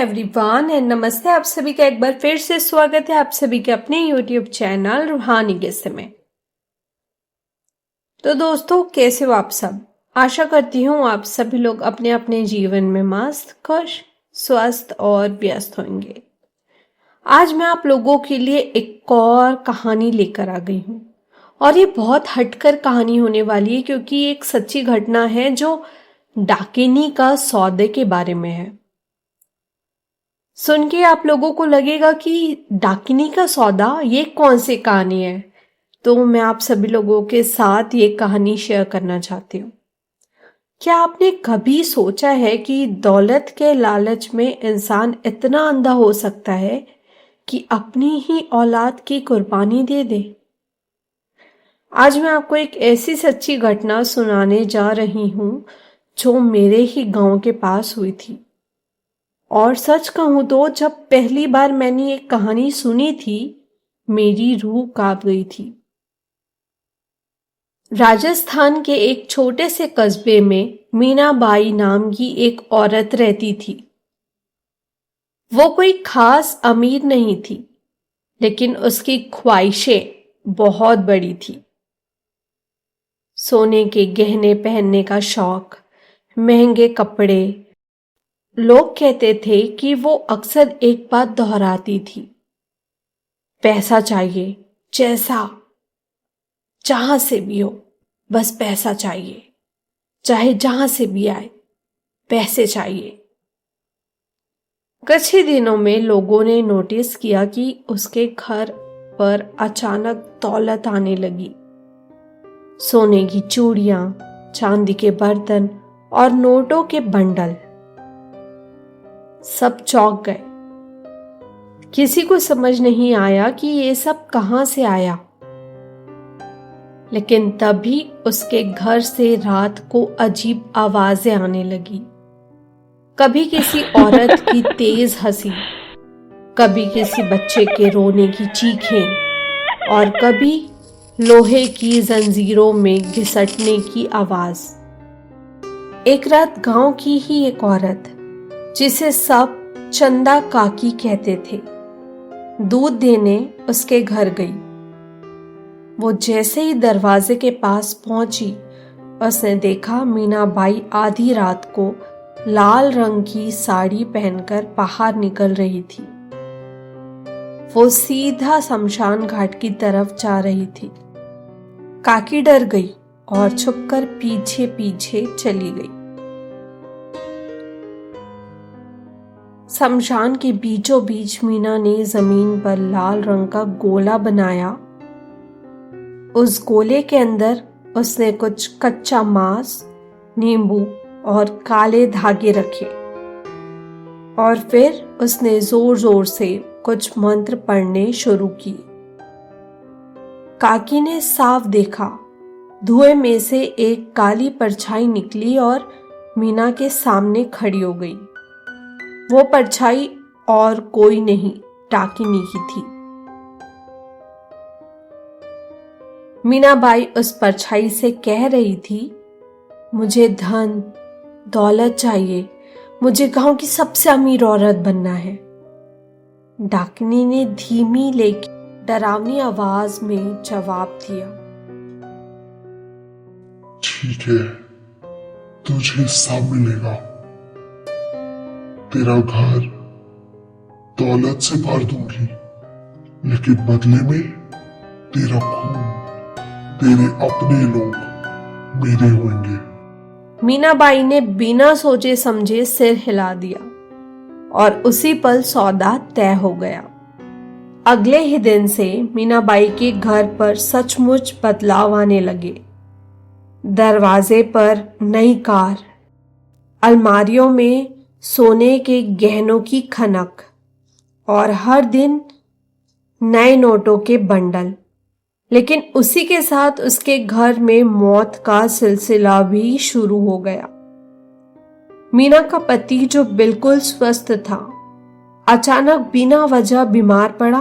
Everyone and नमस्ते। आप सभी का एक बार फिर से स्वागत है आप सभी के अपने यूट्यूब चैनल रूहानी किस्से में। तो दोस्तों, कैसे हो आप सब? आशा करती हूँ आप सभी लोग अपने अपने जीवन में मस्त, खुश, स्वस्थ और व्यस्त होंगे। आज मैं आप लोगों के लिए एक और कहानी लेकर आ गई हूँ और ये बहुत हटकर कहानी होने वाली है क्योंकि एक सच्ची घटना है जो डाकिनी का सौदे के बारे में है। सुन के आप लोगों को लगेगा कि डाकिनी का सौदा ये कौन सी कहानी है, तो मैं आप सभी लोगों के साथ ये कहानी शेयर करना चाहती हूँ। क्या आपने कभी सोचा है कि दौलत के लालच में इंसान इतना अंधा हो सकता है कि अपनी ही औलाद की कुर्बानी दे दे? आज मैं आपको एक ऐसी सच्ची घटना सुनाने जा रही हूँ जो मेरे ही गांव के पास हुई थी। और सच कहूं तो जब पहली बार मैंने ये कहानी सुनी थी, मेरी रूह कांप गई थी। राजस्थान के एक छोटे से कस्बे में मीनाबाई नाम की एक औरत रहती थी। वो कोई खास अमीर नहीं थी, लेकिन उसकी ख्वाहिशें बहुत बड़ी थी। सोने के गहने पहनने का शौक, महंगे कपड़े। लोग कहते थे कि वो अक्सर एक बात दोहराती थी, पैसा चाहिए, जैसा जहां से भी हो, बस पैसा चाहिए, चाहे जहां से भी आए, पैसे चाहिए। कुछ ही दिनों में लोगों ने नोटिस किया कि उसके घर पर अचानक दौलत आने लगी। सोने की चूड़ियां, चांदी के बर्तन और नोटों के बंडल। सब चौंक गए। किसी को समझ नहीं आया कि ये सब कहां से आया। लेकिन तभी उसके घर से रात को अजीब आवाजें आने लगी। कभी किसी औरत की तेज हंसी, कभी किसी बच्चे के रोने की चीखें और कभी लोहे की जंजीरों में घिसटने की आवाज। एक रात गांव की ही एक औरत, जिसे सब चंदा काकी कहते थे, दूध देने उसके घर गई। वो जैसे ही दरवाजे के पास पहुंची, उसने देखा मीनाबाई आधी रात को लाल रंग की साड़ी पहनकर बाहर निकल रही थी। वो सीधा शमशान घाट की तरफ जा रही थी। काकी डर गई और छुपकर पीछे पीछे चली गई। शमशान के बीचों बीच मीना ने जमीन पर लाल रंग का गोला बनाया। उस गोले के अंदर उसने कुछ कच्चा मांस, नींबू और काले धागे रखे और फिर उसने जोर जोर से कुछ मंत्र पढ़ने शुरू किए। काकी ने साफ देखा, धुएं में से एक काली परछाई निकली और मीना के सामने खड़ी हो गई। वो परछाई और कोई नहीं, डाकिनी की थी। मीनाबाई उस परछाई से कह रही थी, मुझे धन दौलत चाहिए, मुझे गांव की सबसे अमीर औरत बनना है। डाकिनी ने धीमी लेकिन डरावनी आवाज में जवाब दिया, ठीक है, तुझे सब मिलेगा। तेरा घर दौलत से भर दूंगी, लेकिन बदले में तेरा खून, तेरे अपने लोग मेरे होंगे। मीनाबाई ने बिना सोचे समझे सिर हिला दिया और उसी पल सौदा तय हो गया। अगले ही दिन से मीनाबाई के घर पर सचमुच बदलाव आने लगे। दरवाजे पर नई कार, अलमारियों में सोने के गहनों की खनक और हर दिन नए नोटों के बंडल। लेकिन उसी के साथ उसके घर में मौत का सिलसिला भी शुरू हो गया। मीना का पति, जो बिल्कुल स्वस्थ था, अचानक बिना वजह बीमार पड़ा।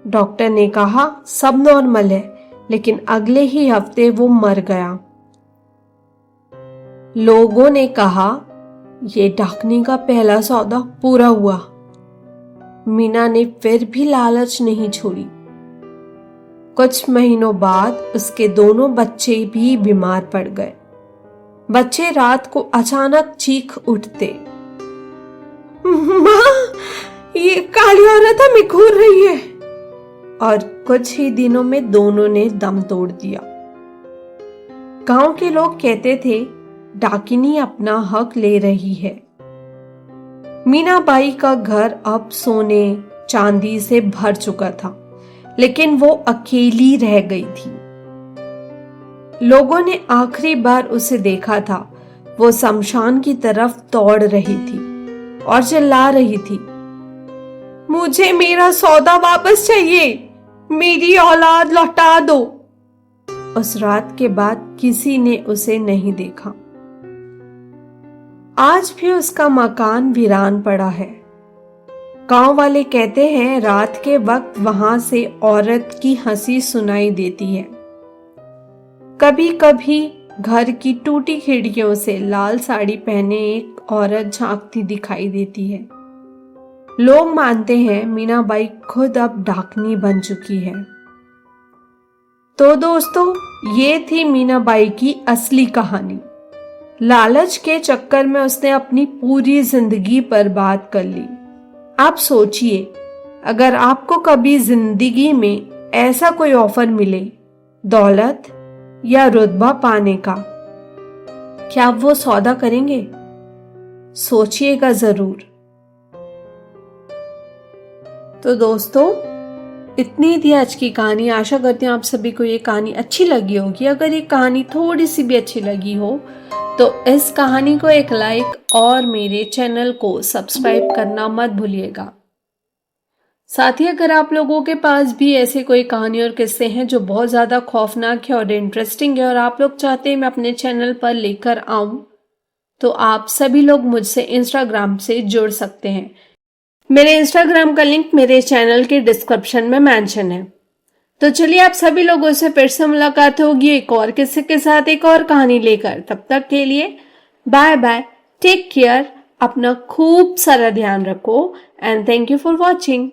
डॉक्टर ने कहा सब नॉर्मल है, लेकिन अगले ही हफ्ते वो मर गया। लोगों ने कहा ये डाकनी का पहला सौदा पूरा हुआ। मीना ने फिर भी लालच नहीं छोड़ी। कुछ महीनों बाद उसके दोनों बच्चे भी बीमार पड़ गए। बच्चे रात को अचानक चीख उठते, माँ, ये काली औरत हमें घूर रही है। और कुछ ही दिनों में दोनों ने दम तोड़ दिया। गांव के लोग कहते थे, डाकिनी अपना हक ले रही है। मीनाबाई का घर अब सोने चांदी से भर चुका था, लेकिन वो अकेली रह गई थी। लोगों ने आखिरी बार उसे देखा था, वो शमशान की तरफ दौड़ रही थी और चिल्ला रही थी, मुझे मेरा सौदा वापस चाहिए, मेरी औलाद लौटा दो। उस रात के बाद किसी ने उसे नहीं देखा। आज भी उसका मकान वीरान पड़ा है। गांव वाले कहते हैं रात के वक्त वहां से औरत की हंसी सुनाई देती है। कभी कभी घर की टूटी खिड़कियों से लाल साड़ी पहने एक औरत झांकती दिखाई देती है। लोग मानते हैं मीनाबाई खुद अब डाकनी बन चुकी है। तो दोस्तों, ये थी मीनाबाई की असली कहानी। लालच के चक्कर में उसने अपनी पूरी जिंदगी बर्बाद कर ली। आप सोचिए, अगर आपको कभी जिंदगी में ऐसा कोई ऑफर मिले, दौलत या रुतबा पाने का, क्या आप वो सौदा करेंगे? सोचिएगा जरूर। तो दोस्तों, इतनी थी आज की कहानी। आशा करती हूँ आप सभी को ये कहानी अच्छी लगी होगी। अगर ये कहानी थोड़ी सी भी अच्छी लगी हो तो इस कहानी को एक लाइक और मेरे चैनल को सब्सक्राइब करना मत भूलिएगा। साथ ही अगर आप लोगों के पास भी ऐसे कोई कहानी और किस्से हैं जो बहुत ज़्यादा खौफनाक है और इंटरेस्टिंग है और आप लोग चाहते हैं मैं अपने चैनल पर लेकर आऊं, तो आप सभी लोग मुझसे इंस्टाग्राम से जुड़ सकते हैं। मेरे इंस्टाग्राम का लिंक मेरे चैनल के डिस्क्रिप्शन में मेंशन है। तो चलिए, आप सभी लोगों से फिर से मुलाकात होगी एक और किस्से के साथ, एक और कहानी लेकर। तब तक के लिए बाय बाय, टेक केयर, अपना खूब सारा ध्यान रखो and thank you for watching.